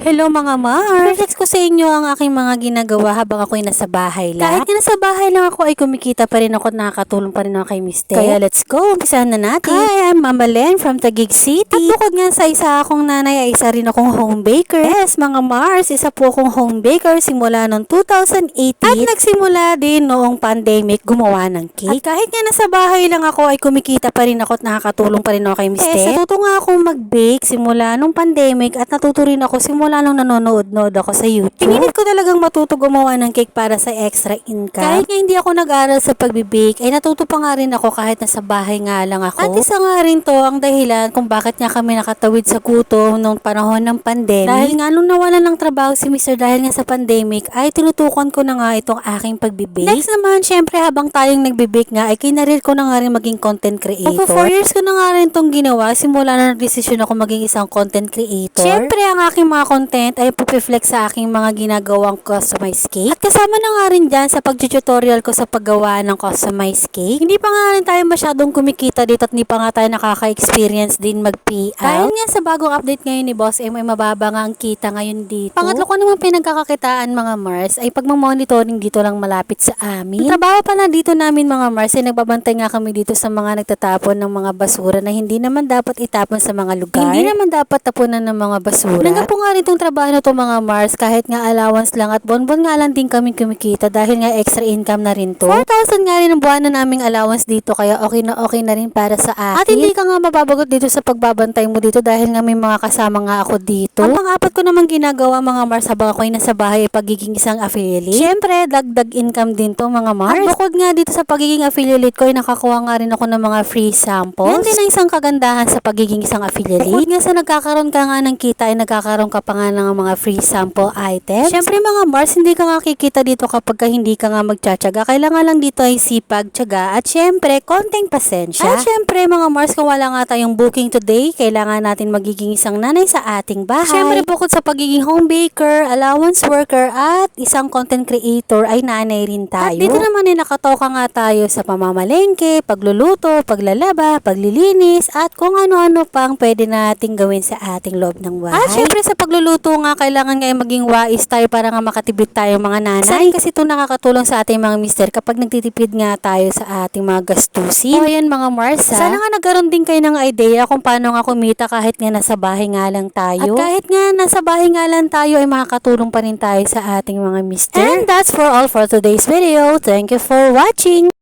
Hello mga Mars! Reflex ko sa inyo ang aking mga ginagawa habang ako'y nasa bahay lang. Kahit nga nasa bahay lang ako ay kumikita pa rin ako at nakakatulong pa rin ako kay Mister. Kaya let's go! Umpisahan na natin. Hi, I'm Mama Len from Taguig City. At bukod nga sa isa akong nanay ay isa rin akong home baker. Yes mga Mars, isa po akong home baker simula noong 2018. At nagsimula din noong pandemic gumawa ng cake. At kahit nga nasa bahay lang ako ay kumikita pa rin ako at nakakatulong pa rin ako kay Mister. Natuto nga akong mag-bake simula nung pandemic at natuto rin ako simula nung nanonood ako sa YouTube. Pinilit ko talagang matuto gumawa ng cake para sa extra income. Kahit nga hindi ako nag-aral sa pagbe-bake, ay natuto pa nga rin ako kahit nasa bahay nga lang ako. At isa nga rin to ang dahilan kung bakit nga kami nakatawid sa gutom nung panahon ng pandemic. Dahil nga nung nawalan ng trabaho si Mr. dahil nga sa pandemic, ay tinutukan ko na nga itong aking pagbe-bake. Next naman, syempre habang tayong nagbe-bake nga, ay kinarir ko na nga rin maging content creator. Opo, 4 years ko na nga rin itong ginawa simula na nag-desisyon ako maging isang content creator. Syempre ang aking mga content ay pupiflex sa aking mga ginagawang customized cake. At kasama na nga rin dyan sa pag-tutorial ko sa paggawa ng customized cake. Hindi pa nga rin tayo masyadong kumikita dito at hindi pa nga tayo nakaka-experience din mag-payout. Dahil nga sa bagong update ngayon ni Boss M ay mababa nga ang kita ngayon dito. Pangatlo ko naman pinagkakakitaan mga Mars ay pagmamonitoring dito lang malapit sa amin. Ang trabaho pala dito namin mga Mars ay nagbabantay nga kami dito sa mga nagtatapon ng mga basura na hindi naman dapat itapon sa mga lugar. Hindi naman dapat tapunan ng mga basura. Nanga po nga rin itong trabaho na to mga Mars kahit nga allowance lang at bonbon nga lang din kami kumikita dahil nga extra income na rin to. 4,000 nga rin ang buwan na naming allowance dito kaya okay na rin para sa akin. At hindi ka nga mababagot dito sa pagbabantay mo dito dahil nga may mga kasama nga ako dito. Ang pang-apat ko naman ginagawa mga Mars habang ako'y nasa bahay ay pagiging isang affiliate. Siyempre, dagdag income din to mga Mars. At bukod nga dito sa pagiging affiliate ko ay nakakuha nga rin ako ng mga free samples. Yan din ang isang kagandahan sa pagiging isang affiliate. Bukod nga sa nagkakaroon ka nga ng kita ay nagkakaroon ka pa nga ng mga free sample items. Siyempre mga Mars, hindi ka nga kikita dito kapag hindi ka nga magtsatsaga. Kailangan lang dito ay sipag, tsaga at siyempre, konting pasensya. At siyempre mga Mars, kung wala nga tayong booking today, kailangan natin magiging isang nanay sa ating bahay. Siyempre bukod sa pagiging home baker, allowance worker at isang content creator ay nanay rin tayo. At dito naman ay nakatoka nga tayo sa pamamalengke, pagluluto, paglalaba, paglilinis at kung ano-ano pang pwede nating gawin sa ating loob ng bahay. At syempre sa pagluluto nga, kailangan nga maging wais tayo para nga makatipid tayo mga nanay. Kasi ito nakakatulong sa ating mga mister kapag nagtitipid nga tayo sa ating mga gastusin. So ayan mga Mars, sana nga nagkaroon din kayo ng idea kung paano nga kumita kahit nga nasa bahay nga lang tayo. At kahit nga nasa bahay nga lang tayo ay makakatulong pa rin tayo sa ating mga mister. And that's for all for today's video. Thank you for watching!